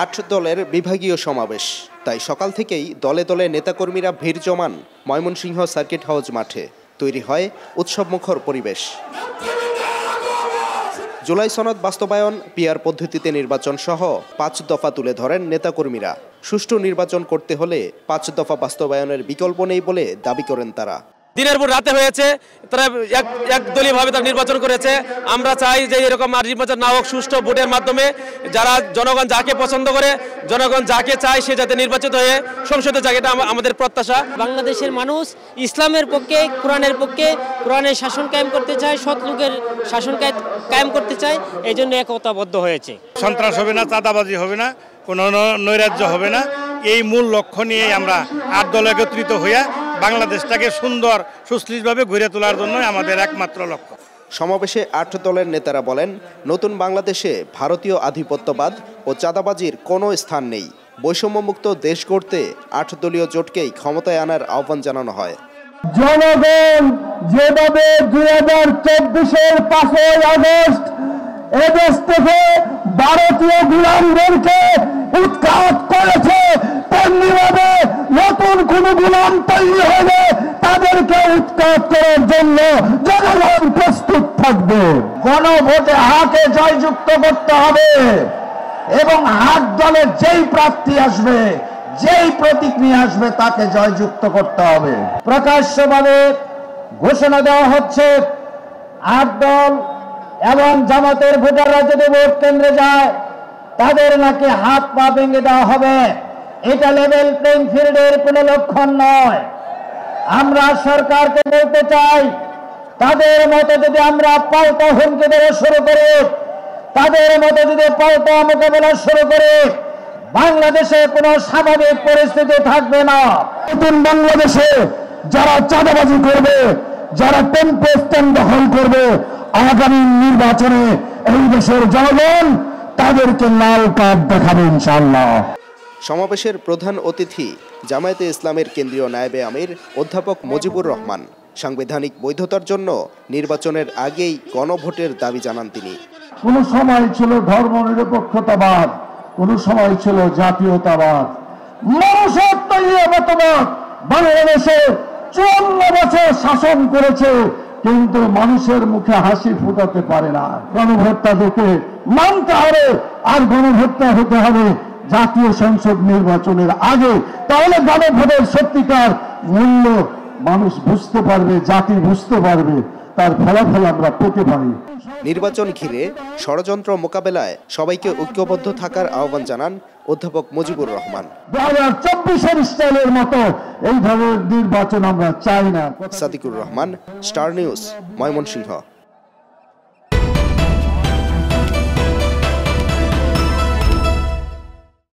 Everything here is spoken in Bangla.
8 দলের বিভাগীয় সমাবেশ, তাই সকাল থেকেই দলে দলে নেতাকর্মীরা ভিড় জমান ময়মনসিংহ সার্কিট হাউস মাঠে। তৈরি হয় উৎসবমুখর পরিবেশ। জুলাই সনদ বাস্তবায়ন, পিআর পদ্ধতিতে নির্বাচন সহ 5 দফা তুলে ধরেন নেতাকর্মীরা। সুষ্ঠু নির্বাচন করতে হলে 5 দফা বাস্তবায়নের বিকল্প নেই বলে দাবি করেন তারা। দিনের পর রাতে হয়েছে, তারা একদলীয়ভাবে তারা নির্বাচন করেছে। আমরা চাই যে এরকম আর নির্বাচন না হোক, সুষ্ঠু ভোটের মাধ্যমে যারা জনগণ যাকে পছন্দ করে, জনগণ যাকে চায় সে যাতে নির্বাচিত হয়ে সংসদে যায়, এটা আমাদের প্রত্যাশা। বাংলাদেশের মানুষ ইসলামের পক্ষে, কোরআনের পক্ষে, কোরআনের শাসন কায়েম করতে চায়, সৎ লোকের শাসন কায়েম করতে চায়, এই জন্য একতাবদ্ধ হয়েছে। সন্ত্রাস হবে না, চাঁদাবাজি হবে না, কোনো নৈরাজ্য হবে না, এই মূল লক্ষ্য নিয়ে আমরা 8 দল একত্রিত হইয়া বাংলাদেশটাকে সুন্দর সুশৃঙ্খলভাবে গড়ে তোলার জন্য আমাদের একমাত্র লক্ষ্য। সমাবেশে 8 দলের নেতারা বলেন, নতুন বাংলাদেশে ভারতীয় আধিপত্যবাদ ও চাঁদাবাজির কোনো স্থান নেই। বৈষম্যমুক্ত দেশ গড়তে 8 দলীয় জোটকেই ক্ষমতায় আনার আহ্বান জানানো হয়। জনগণ যেভাবে 2024-এর 5ই আগস্ট এদেশ থেকে ভারতীয় গোলামদেরকে উৎখাত করেছে, তেমনিভাবে নতুন কোন গোলাম তৈরি হলে তাদেরকে উৎখাত করার জন্য জনগণ প্রস্তুত থাকবে। গণভোটে হাকে জয়যুক্ত করতে হবে এবং 8 দলের যেই প্রার্থী আসবে, যেই প্রতীক নিয়ে আসবে তাকে জয়যুক্ত করতে হবে। প্রকাশ্যভাবে ঘোষণা দেওয়া হচ্ছে 8 দল এবং জামাতের ভোটাররা যদি ভোট কেন্দ্রে যায় তাদের নাকি হাত পা ভেঙে দেওয়া হবে। এটা লেভেল প্লেইং ফিল্ডের কোনো লক্ষণ নয়। আমরা সরকারকে বলতে চাই, তাদের মতো যদি আমরা পাল্টা হুমকি দেওয়া শুরু করি, তাদের মতো যদি পাল্টা মোকাবেলা শুরু করি, বাংলাদেশে কোনো স্বাভাবিক পরিস্থিতি থাকবে না। নতুন বাংলাদেশে যারা চাঁদাবাজি করবে, যারা টেম্পো স্ট্যান্ড দখল করবে, আগামী নির্বাচনে এই দেশের জনগণ তাদেরকে লাল কার্ড দেখাবে ইনশাআল্লাহ। সমাবেশের প্রধান অতিথি জামায়াতে ইসলামের কেন্দ্রীয় নায়েবে আমির অধ্যাপক মুজিবুর রহমান। সাংবিধানিক বৈধতার জন্য নির্বাচনের আগেই গণভোটের দাবি জানান তিনি। কোন সময় ছিল ধর্মনিরপেক্ষতাবাদ, কোন সময় ছিল জাতীয়তাবাদ, মানুষের তৈরি মতবাদ বাংলাদেশে 54 বছর শাসন করেছে, কিন্তু মানুষের মুখে হাসি ফুটাতে পারে না। গণভোটটা দেখে মানতে হবে, আর গণভোটটা হতে হবে জাতীয় সংসদ নির্বাচনের আগে। তাহলে গণভোটের সত্যিকার মূল্য মানুষ বুঝতে পারবে, জাতি বুঝতে পারবে, তার ফলাফল আমরা পেতে পারি। নির্বাচন ঘিরে ষড়যন্ত্র মোকাবেলায় সবাইকে ঐক্যবদ্ধ থাকার আহ্বান জানান অধ্যাপক মুজিবুর রহমান। 2024-এর স্টাইলের মতো এই ধরনের নির্বাচন আমরা চাই না। Sadiqur Rahman, star news, Mymensingh.